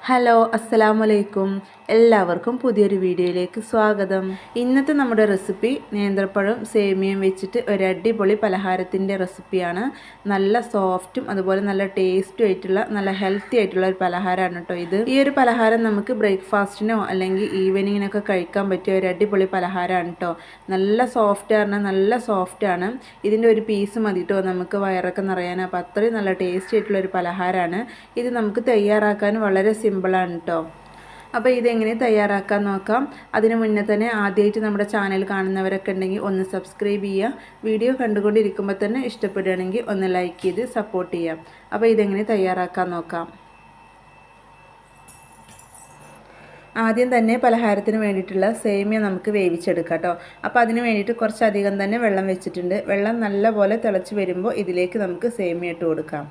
Hello അസ്സലാമലൈക്കും. എല്ലാവർക്കും പുതിയൊരു വീഡിയോയിലേക്ക് സ്വാഗതം. ഇന്നത്തെ നമ്മുടെ റെസിപ്പി നേന്ത്രപ്പഴം സേമിയയും വെച്ചിട്ട് ഒരു അടിപൊളി പലഹാരത്തിൻ്റെ റെസിപ്പിയാണ്. നല്ല സോഫ്റ്റും അതുപോലെ നല്ല ടേസ്റ്റും ആയിട്ടുള്ള നല്ല ഹെൽത്തി ആയിട്ടുള്ള ഒരു പലഹാരമാണ് കേട്ടോ ഇത്. ഈ ഒരു പലഹാരം നമുക്ക് ബ്രേക്ക്ഫാസ്റ്റിനോ അല്ലെങ്കിൽ ഈവനിങ്ങിനൊക്കെ കഴിക്കാൻ പറ്റിയ ഒരു അടിപൊളി പലഹാരമാണ് കേട്ടോ. നല്ല സോഫ്റ്റ് ആണ്, നല്ല സോഫ്റ്റാണ്. ഇതിൻ്റെ ഒരു പീസ് മതി കേട്ടോ നമുക്ക് വയറൊക്കെ നിറയാൻ. അപ്പോൾ അത്രയും നല്ല ടേസ്റ്റി ആയിട്ടുള്ള ഒരു പലഹാരമാണ് ഇത്. നമുക്ക് തയ്യാറാക്കാൻ വളരെ സിമ്പിളാണ് കേട്ടോ. അപ്പോൾ ഇതെങ്ങനെ തയ്യാറാക്കാൻ നോക്കാം. അതിന് മുന്നേ തന്നെ ആദ്യമായിട്ട് നമ്മുടെ ചാനൽ കാണുന്നവരൊക്കെ ഉണ്ടെങ്കിൽ ഒന്ന് സബ്സ്ക്രൈബ് ചെയ്യുക. വീഡിയോ കണ്ടുകൊണ്ടിരിക്കുമ്പോൾ തന്നെ ഇഷ്ടപ്പെടുകയാണെങ്കിൽ ഒന്ന് ലൈക്ക് ചെയ്ത് സപ്പോർട്ട് ചെയ്യാം. അപ്പോൾ ഇതെങ്ങനെ തയ്യാറാക്കാൻ നോക്കാം. ആദ്യം തന്നെ പലഹാരത്തിന് വേണ്ടിയിട്ടുള്ള സേമിയ നമുക്ക് വേവിച്ചെടുക്കാം കേട്ടോ. അപ്പോൾ അതിന് വേണ്ടിയിട്ട് കുറച്ചധികം തന്നെ വെള്ളം വെച്ചിട്ടുണ്ട്. വെള്ളം നല്ലപോലെ തിളച്ച് വരുമ്പോൾ ഇതിലേക്ക് നമുക്ക് സേമിയ ഇട്ട് കൊടുക്കാം.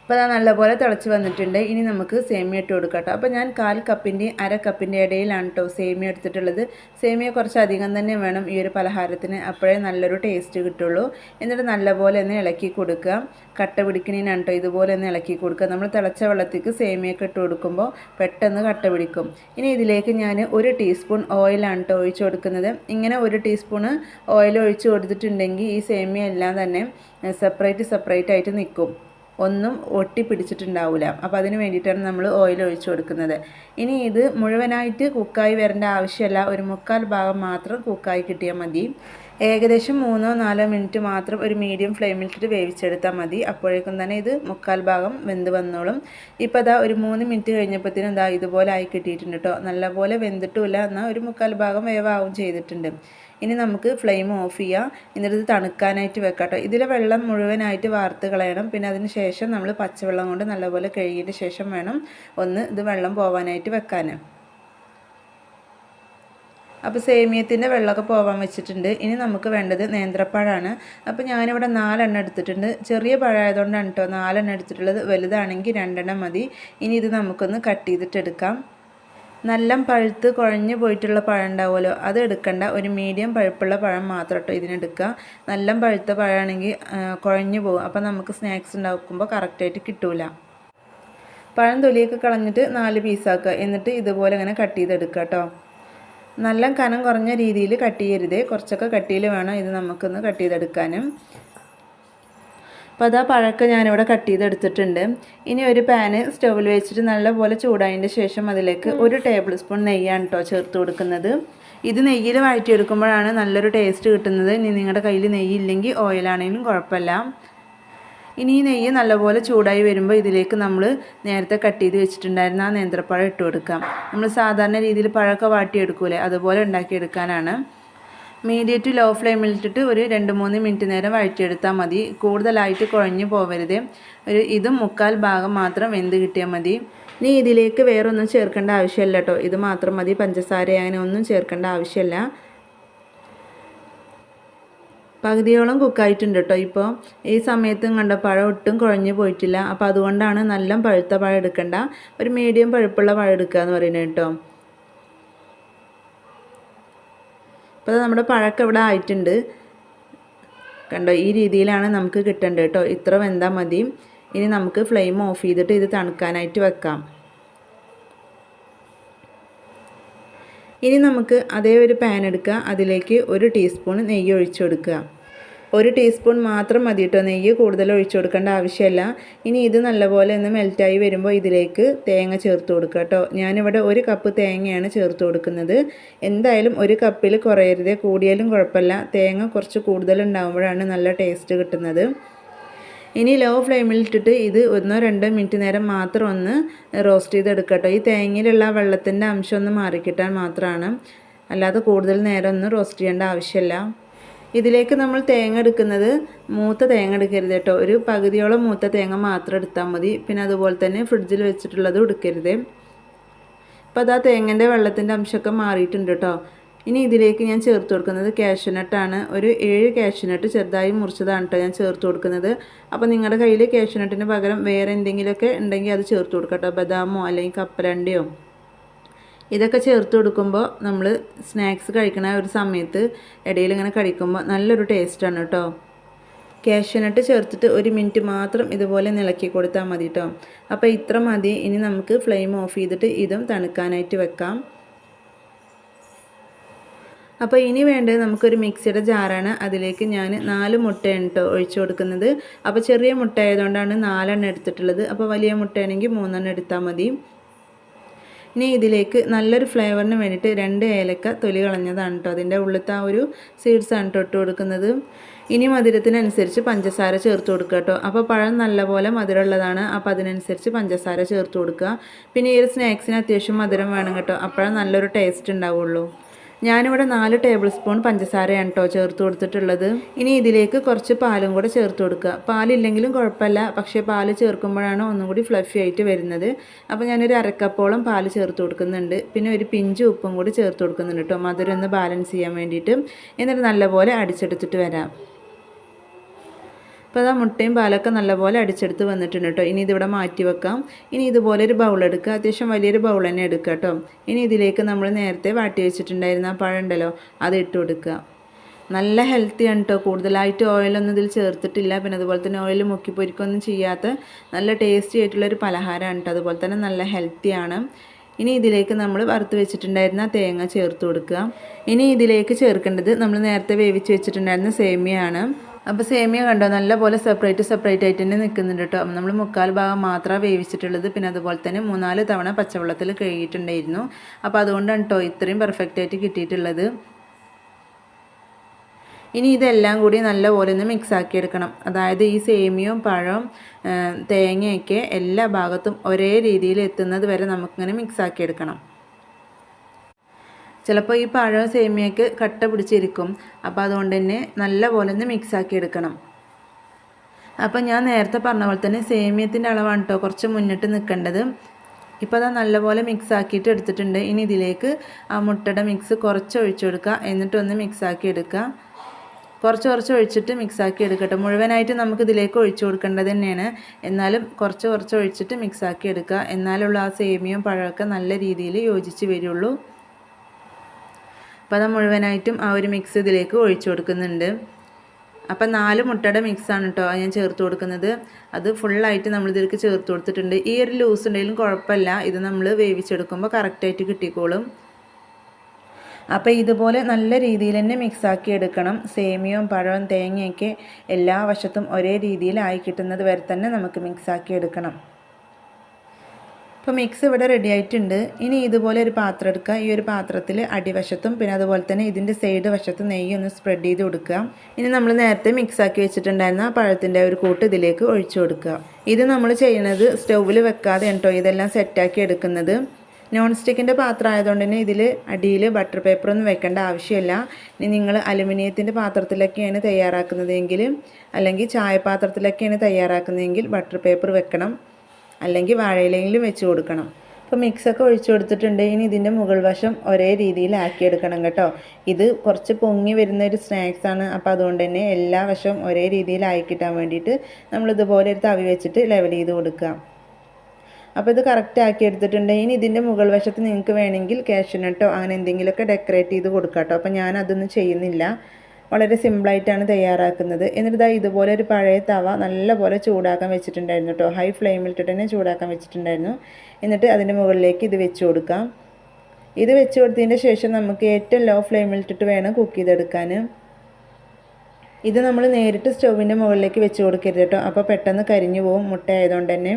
അപ്പോൾ അത് നല്ലപോലെ തിളച്ച് വന്നിട്ടുണ്ട്. ഇനി നമുക്ക് സേമിയ ഇട്ട് കൊടുക്കാം കേട്ടോ. അപ്പോൾ ഞാൻ 1/4 കപ്പിൻ്റെയും 1/2 കപ്പിൻ്റെ ഇടയിലാണ് കേട്ടോ സേമിയ എടുത്തിട്ടുള്ളത്. സേമിയ കുറച്ചധികം തന്നെ വേണം ഈ ഒരു പലഹാരത്തിന്, അപ്പോഴേ നല്ലൊരു ടേസ്റ്റ് കിട്ടുള്ളൂ. എന്നിട്ട് നല്ലപോലെ ഒന്ന് ഇളക്കി കൊടുക്കുക. കട്ട പിടിക്കണേനാണ് കേട്ടോ ഇതുപോലെ ഒന്ന് ഇളക്കി കൊടുക്കുക. നമ്മൾ തിളച്ച വെള്ളത്തേക്ക് സേമിയൊക്കെ ഇട്ട് കൊടുക്കുമ്പോൾ പെട്ടെന്ന് കട്ട പിടിക്കും. ഇനി ഇതിലേക്ക് ഞാൻ 1 ടീസ്പൂൺ ഓയിലാണ് കേട്ടോ ഒഴിച്ച് കൊടുക്കുന്നത്. ഇങ്ങനെ 1 ടീസ്പൂണ് ഓയിൽ ഒഴിച്ച് കൊടുത്തിട്ടുണ്ടെങ്കിൽ ഈ സേമിയ എല്ലാം തന്നെ സെപ്പറേറ്റ് ആയിട്ട് നിൽക്കും, ഒന്നും ഒട്ടി പിടിച്ചിട്ടുണ്ടാവില്ല. അപ്പോൾ അതിന് വേണ്ടിയിട്ടാണ് നമ്മൾ ഓയിൽ ഒഴിച്ച് കൊടുക്കുന്നത്. ഇനി ഇത് മുഴുവനായിട്ട് കുക്കായി വരേണ്ട ആവശ്യമില്ല, ഒരു 1/4 ഭാഗം മാത്രം കുക്കായി കിട്ടിയാൽ മതി. ഏകദേശം 3-4 മിനിറ്റ് മാത്രം ഒരു മീഡിയം ഫ്ലെയിമിലിട്ട് വേവിച്ചെടുത്താൽ മതി. അപ്പോഴേക്കും തന്നെ ഇത് 1/4 ഭാഗം വെന്ത് വന്നോളും. ഇപ്പോൾ അതാ ഒരു 3 മിനിറ്റ് കഴിഞ്ഞപ്പോഴത്തേനും ഇതാ ഇതുപോലെ ആയി കിട്ടിയിട്ടുണ്ട് കേട്ടോ. നല്ലപോലെ വെന്തിട്ടുമില്ല, എന്നാൽ ഒരു 1/4 ഭാഗം വേവാവും ചെയ്തിട്ടുണ്ട്. ഇനി നമുക്ക് ഫ്ലെയിം ഓഫ് ചെയ്യാം. എന്നിട്ട് ഇത് തണുക്കാനായിട്ട് വെക്കാം കേട്ടോ. ഇതിലെ വെള്ളം മുഴുവനായിട്ട് വാർത്ത് കളയണം. പിന്നെ അതിന് ശേഷം നമ്മൾ പച്ചവെള്ളം കൊണ്ട് നല്ലപോലെ കഴുകിയതിന് ശേഷം വേണം ഒന്ന് ഇത് വെള്ളം പോകാനായിട്ട് വെക്കാൻ. അപ്പോൾ സേമിയത്തിൻ്റെ വെള്ളമൊക്കെ പോകാൻ വെച്ചിട്ടുണ്ട്. ഇനി നമുക്ക് വേണ്ടത് നേന്ത്രപ്പഴമാണ്. അപ്പോൾ ഞാനിവിടെ 4 എണ്ണം എടുത്തിട്ടുണ്ട്. ചെറിയ പഴമായതുകൊണ്ടാണ് കേട്ടോ 4 എണ്ണം എടുത്തിട്ടുള്ളത്. വലുതാണെങ്കിൽ 2 എണ്ണം മതി. ഇനി ഇത് നമുക്കൊന്ന് കട്ട് ചെയ്തിട്ടെടുക്കാം. നല്ല പഴുത്ത് കുഴഞ്ഞു പോയിട്ടുള്ള പഴം ഉണ്ടാവുമല്ലോ, അത് എടുക്കണ്ട. ഒരു മീഡിയം പഴുപ്പുള്ള പഴം മാത്രം കേട്ടോ ഇതിനെടുക്കുക. നല്ല പഴുത്ത പഴമാണെങ്കിൽ കുഴഞ്ഞു പോകും. അപ്പോൾ നമുക്ക് സ്നാക്സ് ഉണ്ടാക്കുമ്പോൾ കറക്റ്റായിട്ട് കിട്ടൂല. പഴം തൊലിയൊക്കെ കളഞ്ഞിട്ട് 4 പീസാക്കുക. എന്നിട്ട് ഇതുപോലെ ഇങ്ങനെ കട്ട് ചെയ്തെടുക്കുക കേട്ടോ. നല്ല കനം കുറഞ്ഞ രീതിയിൽ കട്ട് ചെയ്യരുത്, കുറച്ചൊക്കെ കട്ടിയിൽ വേണം ഇത് നമുക്കൊന്ന് കട്ട് ചെയ്തെടുക്കാനും. അപ്പോൾ അതാ പഴമൊക്കെ ഞാനിവിടെ കട്ട് ചെയ്തെടുത്തിട്ടുണ്ട്. ഇനി ഒരു പാന് സ്റ്റൗവിൽ വെച്ചിട്ട് നല്ലപോലെ ചൂടായതിൻ്റെ ശേഷം അതിലേക്ക് 1 ടേബിൾ സ്പൂൺ നെയ്യാണ് കേട്ടോ ചേർത്ത് കൊടുക്കുന്നത്. ഇത് നെയ്യിൽ വഴറ്റിയെടുക്കുമ്പോഴാണ് നല്ലൊരു ടേസ്റ്റ് കിട്ടുന്നത്. ഇനി നിങ്ങളുടെ കയ്യിൽ നെയ്യില്ലെങ്കിൽ ഓയിലാണെങ്കിലും കുഴപ്പമില്ല. ഇനി ഈ നെയ്യ് നല്ലപോലെ ചൂടായി വരുമ്പോൾ ഇതിലേക്ക് നമ്മൾ നേരത്തെ കട്ട് ചെയ്ത് വെച്ചിട്ടുണ്ടായിരുന്ന ആ നേന്ത്രപ്പഴം ഇട്ട് കൊടുക്കാം. നമ്മൾ സാധാരണ രീതിയിൽ പഴമൊക്കെ വാട്ടിയെടുക്കൂലേ, അതുപോലെ ഉണ്ടാക്കിയെടുക്കാനാണ്. മീഡിയം ടു ലോ ഫ്ലെയിമിലിട്ടിട്ട് ഒരു 2-3 മിനിറ്റ് നേരം വഴറ്റിയെടുത്താൽ മതി. കൂടുതലായിട്ട് കുഴഞ്ഞു പോവരുത്. ഇതും 1/4 ഭാഗം മാത്രം വെന്ത് കിട്ടിയാൽ മതി. ഇനി ഇതിലേക്ക് വേറൊന്നും ചേർക്കേണ്ട ആവശ്യമില്ല കേട്ടോ. ഇത് മാത്രം മതി. പഞ്ചസാര അങ്ങനെ ഒന്നും ചേർക്കേണ്ട ആവശ്യമില്ല. പകുതിയോളം കുക്കായിട്ടുണ്ട് കേട്ടോ. ഇപ്പോൾ ഈ സമയത്തും കണ്ട പഴം ഒട്ടും കുഴഞ്ഞു പോയിട്ടില്ല. അപ്പോൾ അതുകൊണ്ടാണ് നല്ല പഴുത്ത പഴം എടുക്കേണ്ട, ഒരു മീഡിയം പഴുപ്പുള്ള പഴം എടുക്കുക എന്ന് പറയുന്നത് കേട്ടോ. അപ്പോൾ നമ്മുടെ പഴമൊക്കെ ഇവിടെ ആയിട്ടുണ്ട് കണ്ടോ. ഈ രീതിയിലാണ് നമുക്ക് കിട്ടേണ്ടത് കേട്ടോ. ഇത്ര വെന്താൽ മതി. ഇനി നമുക്ക് ഫ്ലെയിം ഓഫ് ചെയ്തിട്ട് ഇത് തണുക്കാനായിട്ട് വെക്കാം. ഇനി നമുക്ക് അതേ ഒരു പാൻ എടുക്കുക. അതിലേക്ക് 1 ടീസ്പൂൺ നെയ്യ് ഒഴിച്ചു കൊടുക്കുക. 1 ടീസ്പൂൺ മാത്രം മതി കേട്ടോ, നെയ്യ് കൂടുതൽ ഒഴിച്ചു കൊടുക്കേണ്ട ആവശ്യമില്ല. ഇനി ഇത് നല്ലപോലെ ഒന്ന് മെൽറ്റായി വരുമ്പോൾ ഇതിലേക്ക് തേങ്ങ ചേർത്ത് കൊടുക്കുക കേട്ടോ. ഞാനിവിടെ 1 കപ്പ് തേങ്ങയാണ് ചേർത്ത് കൊടുക്കുന്നത്. എന്തായാലും 1 കപ്പിൽ കുറയരുത്, കൂടിയാലും കുഴപ്പമില്ല. തേങ്ങ കുറച്ച് കൂടുതലുണ്ടാകുമ്പോഴാണ് നല്ല ടേസ്റ്റ് കിട്ടുന്നത്. ഇനി ലോ ഫ്ലെയിമിലിട്ടിട്ട് ഇത് 1-2 മിനിറ്റ് നേരം മാത്രം ഒന്ന് റോസ്റ്റ് ചെയ്തെടുക്കുക കേട്ടോ. ഈ തേങ്ങയിലുള്ള വെള്ളത്തിൻ്റെ അംശം ഒന്ന് മാറിക്കിട്ടാൻ മാത്രമാണ്, അല്ലാതെ കൂടുതൽ നേരം ഒന്നും റോസ്റ്റ് ചെയ്യേണ്ട ആവശ്യമില്ല. ഇതിലേക്ക് നമ്മൾ തേങ്ങ എടുക്കുന്നത് മൂത്ത തേങ്ങ എടുക്കരുത് കേട്ടോ. ഒരു പകുതിയോളം മൂത്ത തേങ്ങ മാത്രം എടുത്താൽ മതി. പിന്നെ അതുപോലെ തന്നെ ഫ്രിഡ്ജിൽ വെച്ചിട്ടുള്ളതും എടുക്കരുത്. അപ്പോൾ അതാ തേങ്ങൻ്റെ വെള്ളത്തിൻ്റെ അംശമൊക്കെ മാറിയിട്ടുണ്ട് കേട്ടോ. ഇനി ഇതിലേക്ക് ഞാൻ ചേർത്ത് കൊടുക്കുന്നത് കാഷ്യൂനട്ടാണ്. ഒരു 7 കാഷ്യൂനട്ട് ചെറുതായി മുറിച്ചതാണ് കേട്ടോ ഞാൻ ചേർത്ത് കൊടുക്കുന്നത്. അപ്പോൾ നിങ്ങളുടെ കയ്യിൽ കാഷ്യൂനട്ടിന് പകരം വേറെ എന്തെങ്കിലുമൊക്കെ ഉണ്ടെങ്കിൽ അത് ചേർത്ത് കൊടുക്കാം കേട്ടോ. ബദാമോ അല്ലെങ്കിൽ കപ്പലണ്ടിയോ ഇതൊക്കെ ചേർത്ത് കൊടുക്കുമ്പോൾ നമ്മൾ സ്നാക്സ് കഴിക്കണ ഒരു സമയത്ത് ഇടയിൽ ഇങ്ങനെ കഴിക്കുമ്പോൾ നല്ലൊരു ടേസ്റ്റാണ് കേട്ടോ. കാഷ്യൂനട്ട് ചേർത്തിട്ട് 1 മിനിറ്റ് മാത്രം ഇതുപോലെ ഇളക്കി കൊടുത്താൽ മതി കേട്ടോ. അപ്പോൾ ഇത്ര മതി. ഇനി നമുക്ക് ഫ്ലെയിം ഓഫ് ചെയ്തിട്ട് ഇതും തണുക്കാനായിട്ട് വെക്കാം. അപ്പോൾ ഇനി വേണ്ടത് നമുക്കൊരു മിക്സിയുടെ ജാറാണ്. അതിലേക്ക് ഞാൻ 4 മുട്ടയാണ് കേട്ടോ ഒഴിച്ചു കൊടുക്കുന്നത്. അപ്പോൾ ചെറിയ മുട്ട ആയതുകൊണ്ടാണ് 4 എണ്ണം എടുത്തിട്ടുള്ളത്. അപ്പോൾ വലിയ മുട്ടയാണെങ്കിൽ 3 എണ്ണം എടുത്താൽ മതി. ഇനി ഇതിലേക്ക് നല്ലൊരു ഫ്ലേവറിന് വേണ്ടിയിട്ട് 2 ഏലക്ക തൊലി കളഞ്ഞതാണ് കേട്ടോ. അതിൻ്റെ ഉള്ളിലത്തെ ആ ഒരു സീഡ്സ് ആണ് ഇട്ട് കൊടുക്കുന്നത്. ഇനി മധുരത്തിനനുസരിച്ച് പഞ്ചസാര ചേർത്ത് കൊടുക്കുക കേട്ടോ. അപ്പോൾ പഴം നല്ലപോലെ മധുരമുള്ളതാണ്. അപ്പോൾ അതിനനുസരിച്ച് പഞ്ചസാര ചേർത്ത് കൊടുക്കുക. പിന്നെ ഈ ഒരു സ്നാക്സിന് അത്യാവശ്യം മധുരം വേണം കേട്ടോ. അപ്പോഴാണ് നല്ലൊരു ടേസ്റ്റ് ഉണ്ടാവുള്ളൂ. ഞാനിവിടെ 4 ടേബിൾ സ്പൂൺ പഞ്ചസാരയാണ് കേട്ടോ ചേർത്ത് കൊടുത്തിട്ടുള്ളത്. ഇനി ഇതിലേക്ക് കുറച്ച് പാലും കൂടെ ചേർത്ത് കൊടുക്കുക. പാലില്ലെങ്കിലും കുഴപ്പമില്ല, പക്ഷേ പാല് ചേർക്കുമ്പോഴാണ് ഒന്നും കൂടി ഫ്ലഫി ആയിട്ട് വരുന്നത്. അപ്പോൾ ഞാനൊരു 1/2 കപ്പോളം പാല് ചേർത്ത് കൊടുക്കുന്നുണ്ട്. പിന്നെ ഒരു പിഞ്ച് ഉപ്പും കൂടി ചേർത്ത് കൊടുക്കുന്നുണ്ട് കേട്ടോ, മധുരം ഒന്ന് ബാലൻസ് ചെയ്യാൻ വേണ്ടിയിട്ട്. എന്നിട്ട് നല്ലപോലെ അടിച്ചെടുത്തിട്ട് വരാം. അപ്പോൾ മുട്ടയും പാലൊക്കെ നല്ലപോലെ അടിച്ചെടുത്ത് വന്നിട്ടുണ്ട് കേട്ടോ. ഇനി ഇതിവിടെ മാറ്റി വെക്കാം. ഇനി ഇതുപോലെ ഒരു ബൗൾ എടുക്കുക. അത്യാവശ്യം വലിയൊരു ബൗൾ തന്നെ എടുക്കുക കേട്ടോ. ഇനി ഇതിലേക്ക് നമ്മൾ നേരത്തെ വാട്ടി വെച്ചിട്ടുണ്ടായിരുന്ന ആ പഴം ഉണ്ടല്ലോ, അത് ഇട്ട് കൊടുക്കുക. നല്ല ഹെൽത്തിയാണ് കേട്ടോ. കൂടുതലായിട്ട് ഓയിലൊന്നും ഇതിൽ ചേർത്തിട്ടില്ല. പിന്നെ അതുപോലെ തന്നെ ഓയിൽ മുക്കിപ്പൊരിക്കൊന്നും ചെയ്യാത്ത നല്ല ടേസ്റ്റി ആയിട്ടുള്ളൊരു പലഹാരമാണ് കേട്ടോ. അതുപോലെ തന്നെ നല്ല ഹെൽത്തിയാണ്. ഇനി ഇതിലേക്ക് നമ്മൾ വറുത്ത് വെച്ചിട്ടുണ്ടായിരുന്ന തേങ്ങ ചേർത്ത് കൊടുക്കുക. ഇനി ഇതിലേക്ക് ചേർക്കേണ്ടത് നമ്മൾ നേരത്തെ വേവിച്ച് വെച്ചിട്ടുണ്ടായിരുന്ന സേമിയയാണ്. അപ്പോൾ സേമിയ കണ്ടോ നല്ലപോലെ സെപ്പറേറ്റ് ആയിട്ട് തന്നെ നിൽക്കുന്നുണ്ട് കേട്ടോ. നമ്മൾ 1/4 ഭാഗം മാത്രമാണ് വേവിച്ചിട്ടുള്ളത്. പിന്നെ അതുപോലെ തന്നെ 3-4 തവണ പച്ചവെള്ളത്തിൽ കഴുകിയിട്ടുണ്ടായിരുന്നു. അപ്പോൾ അതുകൊണ്ടാണ് കേട്ടോ ഇത്രയും പെർഫെക്റ്റ് ആയിട്ട് കിട്ടിയിട്ടുള്ളത്. ഇനി ഇതെല്ലാം കൂടി നല്ലപോലെ ഒന്ന് മിക്സാക്കി എടുക്കണം. അതായത് ഈ സേമിയയും പഴവും തേങ്ങയൊക്കെ എല്ലാ ഭാഗത്തും ഒരേ രീതിയിൽ എത്തുന്നത് വരെ നമുക്കിങ്ങനെ മിക്സാക്കി എടുക്കണം. ചിലപ്പോൾ ഈ പഴവും സേമിയയ്ക്ക് കട്ട പിടിച്ചിരിക്കും. അപ്പോൾ അതുകൊണ്ട് തന്നെ നല്ലപോലെ ഒന്ന് മിക്സാക്കി എടുക്കണം. അപ്പോൾ ഞാൻ നേരത്തെ പറഞ്ഞ പോലെ തന്നെ സേമിയത്തിൻ്റെ അളവാണ് കേട്ടോ കുറച്ച് മുന്നിട്ട് നിൽക്കേണ്ടത്. ഇപ്പോൾ അത് നല്ലപോലെ മിക്സാക്കിയിട്ട് എടുത്തിട്ടുണ്ട്. ഇനി ഇതിലേക്ക് ആ മുട്ടയുടെ മിക്സ് കുറച്ച് ഒഴിച്ചു കൊടുക്കുക. എന്നിട്ടൊന്ന് മിക്സാക്കി എടുക്കുക. കുറച്ച് ഒഴിച്ചിട്ട് മിക്സാക്കി എടുക്കട്ടെ. മുഴുവനായിട്ട് നമുക്ക് ഇതിലേക്ക് ഒഴിച്ചു കൊടുക്കേണ്ടത് തന്നെയാണ്. എന്നാലും കുറച്ച് ഒഴിച്ചിട്ട് മിക്സാക്കി എടുക്കുക. എന്നാലുള്ള ആ സേമിയയും പഴമൊക്കെ നല്ല രീതിയിൽ യോജിച്ച് വരുള്ളൂ. അപ്പോൾ അത് മുഴുവനായിട്ടും ആ ഒരു മിക്സ് ഇതിലേക്ക് ഒഴിച്ചു കൊടുക്കുന്നുണ്ട്. അപ്പം 4 മുട്ടയുടെ മിക്സാണ് കേട്ടോ ഞാൻ ചേർത്ത് കൊടുക്കുന്നത്. അത് ഫുള്ളായിട്ട് നമ്മളിതിലേക്ക് ചേർത്ത് കൊടുത്തിട്ടുണ്ട്. ഈ ഒരു ലൂസ് ഉണ്ടെങ്കിലും കുഴപ്പമില്ല, ഇത് നമ്മൾ വേവിച്ചെടുക്കുമ്പോൾ കറക്റ്റായിട്ട് കിട്ടിക്കോളും. അപ്പോൾ ഇതുപോലെ നല്ല രീതിയിൽ തന്നെ മിക്സാക്കി എടുക്കണം. സേമിയയും പഴവും തേങ്ങയൊക്കെ എല്ലാ വശത്തും ഒരേ രീതിയിലായി കിട്ടുന്നത് വരെ തന്നെ നമുക്ക് മിക്സാക്കി എടുക്കണം. അപ്പോൾ മിക്സ് ഇവിടെ റെഡി ആയിട്ടുണ്ട്. ഇനി ഇതുപോലെ ഒരു പാത്രം എടുക്കുക. ഈ ഒരു പാത്രത്തിൽ അടിവശത്തും പിന്നെ അതുപോലെ തന്നെ ഇതിൻ്റെ സൈഡ് വശത്തും നെയ്യ് ഒന്ന് സ്പ്രെഡ് ചെയ്ത് കൊടുക്കുക. ഇനി നമ്മൾ നേരത്തെ മിക്സാക്കി വെച്ചിട്ടുണ്ടായിരുന്ന പഴത്തിൻ്റെ ഒരു കൂട്ട് ഇതിലേക്ക് ഒഴിച്ചു കൊടുക്കുക. ഇത് നമ്മൾ ചെയ്യുന്നത് സ്റ്റൗവിൽ വെക്കാതെ കേട്ടോ ഇതെല്ലാം സെറ്റാക്കി എടുക്കുന്നത്. നോൺ സ്റ്റിക്കിൻ്റെ പാത്രം ആയതുകൊണ്ട് തന്നെ ഇതിൽ അടിയിൽ ബട്ടർ പേപ്പറൊന്നും വെക്കേണ്ട ആവശ്യമില്ല. ഇനി നിങ്ങൾ അലുമിനിയത്തിൻ്റെ പാത്രത്തിലൊക്കെയാണ് തയ്യാറാക്കുന്നതെങ്കിൽ അല്ലെങ്കിൽ ചായപാത്രത്തിലൊക്കെയാണ് തയ്യാറാക്കുന്നതെങ്കിൽ ബട്ടർ പേപ്പർ വെക്കണം, അല്ലെങ്കിൽ വാഴയിലെങ്കിലും വെച്ച് കൊടുക്കണം. അപ്പോൾ മിക്സൊക്കെ ഒഴിച്ചു കൊടുത്തിട്ടുണ്ട്. ഇനി ഇതിൻ്റെ മുകൾ വശം ഒരേ രീതിയിലാക്കിയെടുക്കണം കേട്ടോ. ഇത് കുറച്ച് പൊങ്ങി വരുന്ന ഒരു സ്നാക്സാണ്. അപ്പോൾ അതുകൊണ്ട് തന്നെ എല്ലാ വശവും ഒരേ രീതിയിലാക്കി കിട്ടാൻ വേണ്ടിയിട്ട് നമ്മളിതുപോലെ ഒരു തവി വെച്ചിട്ട് ലെവൽ ചെയ്ത് കൊടുക്കുക. അപ്പോൾ ഇത് കറക്റ്റ് ആക്കി എടുത്തിട്ടുണ്ട്. ഇനി ഇതിൻ്റെ മുകൾ വശത്ത് നിങ്ങൾക്ക് വേണമെങ്കിൽ കാഷ്യൂനട്ടോ അങ്ങനെ എന്തെങ്കിലുമൊക്കെ ഡെക്കറേറ്റ് ചെയ്ത് കൊടുക്കാം കേട്ടോ. അപ്പോൾ ഞാനതൊന്നും ചെയ്യുന്നില്ല. വളരെ സിമ്പിളായിട്ടാണ് തയ്യാറാക്കുന്നത്. എന്നിട്ട് ഇതുപോലെ ഒരു പഴയ തവ നല്ലപോലെ ചൂടാക്കാൻ വെച്ചിട്ടുണ്ടായിരുന്നു കേട്ടോ. ഹൈ ഫ്ലെയിമിലിട്ടിട്ട് തന്നെ ചൂടാക്കാൻ വെച്ചിട്ടുണ്ടായിരുന്നു. എന്നിട്ട് അതിൻ്റെ മുകളിലേക്ക് ഇത് വെച്ച് കൊടുക്കാം. ഇത് വെച്ച് കൊടുത്തതിൻ്റെ ശേഷം നമുക്ക് ഏറ്റവും ലോ ഫ്ലെയിമിലിട്ടിട്ട് വേണം കുക്ക് ചെയ്തെടുക്കാൻ. ഇത് നമ്മൾ നേരിട്ട് സ്റ്റൗവിൻ്റെ മുകളിലേക്ക് വെച്ച് കൊടുക്കരുത് കേട്ടോ. അപ്പോൾ പെട്ടെന്ന് കരിഞ്ഞു പോകും മുട്ട ആയതുകൊണ്ട് തന്നെ.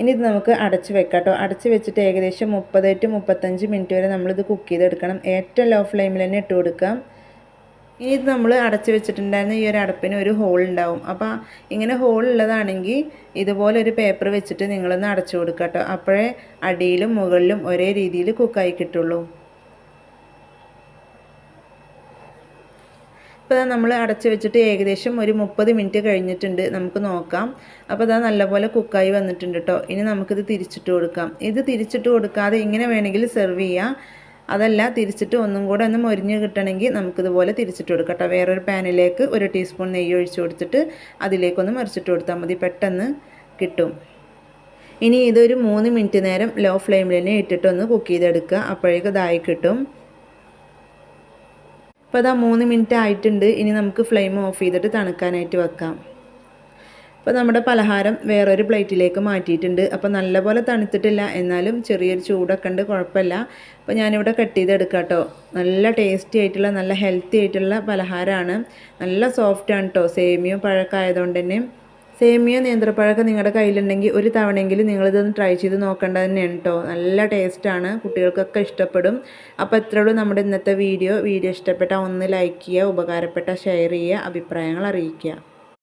ഇനി ഇത് നമുക്ക് അടച്ച് വെക്കാം കേട്ടോ. അടച്ച് വെച്ചിട്ട് ഏകദേശം 30 to 35 മിനിറ്റ് വരെ നമ്മളിത് കുക്ക് ചെയ്തെടുക്കണം. ഏറ്റവും ലോ ഫ്ലെയിമിൽ തന്നെ ഇട്ട് കൊടുക്കാം. ഇനി ഇത് നമ്മൾ അടച്ച് വെച്ചിട്ടുണ്ടായിരുന്ന ഈ ഒരു അടപ്പിന് ഒരു ഹോൾ ഉണ്ടാവും. അപ്പോൾ ഇങ്ങനെ ഹോൾ ഉള്ളതാണെങ്കിൽ ഇതുപോലെ ഒരു പേപ്പർ വെച്ചിട്ട് നിങ്ങളൊന്ന് അടച്ചു കൊടുക്കുക കേട്ടോ. അപ്പോഴേ അടിയിലും മുകളിലും ഒരേ രീതിയിൽ കുക്കായി കിട്ടുള്ളൂ. ഇപ്പോൾ നമ്മൾ അടച്ച് വെച്ചിട്ട് ഏകദേശം ഒരു 30 മിനിറ്റ് കഴിഞ്ഞിട്ടുണ്ട്. നമുക്ക് നോക്കാം. അപ്പോൾ ഇതാ നല്ലപോലെ കുക്കായി വന്നിട്ടുണ്ട് കേട്ടോ. ഇനി നമുക്കിത് തിരിച്ചിട്ട് കൊടുക്കാം. ഇത് തിരിച്ചിട്ട് കൊടുക്കാതെ ഇങ്ങനെ വേണമെങ്കിൽ സെർവ് ചെയ്യാം. അതല്ല തിരിച്ചിട്ട് ഒന്നും കൂടെ ഒന്ന് മൊരിഞ്ഞ് കിട്ടണമെങ്കിൽ നമുക്കിതുപോലെ തിരിച്ചിട്ട് കൊടുക്കാം കേട്ടോ. വേറൊരു പാനിലേക്ക് 1 ടീസ്പൂൺ നെയ്യ് ഒഴിച്ച് കൊടുത്തിട്ട് അതിലേക്കൊന്ന് മറിച്ചിട്ട് കൊടുത്താൽ മതി, പെട്ടെന്ന് കിട്ടും. ഇനി ഇതൊരു 3 മിനിറ്റ് നേരം ലോ ഫ്ലെയിമിൽ തന്നെ ഇട്ടിട്ടൊന്ന് കുക്ക് ചെയ്തെടുക്കുക. അപ്പോഴേക്കും ഇതായി കിട്ടും. അപ്പോൾ അതാ 3 മിനിറ്റ് ആയിട്ടുണ്ട്. ഇനി നമുക്ക് ഫ്ലെയിം ഓഫ് ചെയ്തിട്ട് തണുക്കാനായിട്ട് വെക്കാം. അപ്പോൾ നമ്മുടെ പലഹാരം വേറൊരു പ്ലേറ്റിലേക്ക് മാറ്റിയിട്ടുണ്ട്. അപ്പോൾ നല്ലപോലെ തണുത്തിട്ടില്ല, എന്നാലും ചെറിയൊരു ചൂടൊക്കെ ഉണ്ട്, കുഴപ്പമില്ല. അപ്പോൾ ഞാനിവിടെ കട്ട് ചെയ്തെടുക്കാം കേട്ടോ. നല്ല ടേസ്റ്റി ആയിട്ടുള്ള നല്ല ഹെൽത്തി ആയിട്ടുള്ള പലഹാരമാണ്. നല്ല സോഫ്റ്റാണ് കേട്ടോ. സേമിയോ പഴമൊക്കെ ആയതുകൊണ്ട് തന്നെ. സേമിയോ നേന്ത്രപ്പഴമൊക്കെ നിങ്ങളുടെ കയ്യിലുണ്ടെങ്കിൽ ഒരു തവണയെങ്കിലും നിങ്ങളിതൊന്ന് ട്രൈ ചെയ്ത് നോക്കേണ്ടത് തന്നെയാണ് കേട്ടോ. നല്ല ടേസ്റ്റാണ്, കുട്ടികൾക്കൊക്കെ ഇഷ്ടപ്പെടും. അപ്പോൾ ഇത്രയേ ഉള്ളൂ നമ്മുടെ ഇന്നത്തെ വീഡിയോ. ഇഷ്ടപ്പെട്ടാൽ ഒന്ന് ലൈക്ക് ചെയ്യുക, ഉപകാരപ്പെട്ട ഷെയർ ചെയ്യുക, അഭിപ്രായങ്ങൾ അറിയിക്കുക.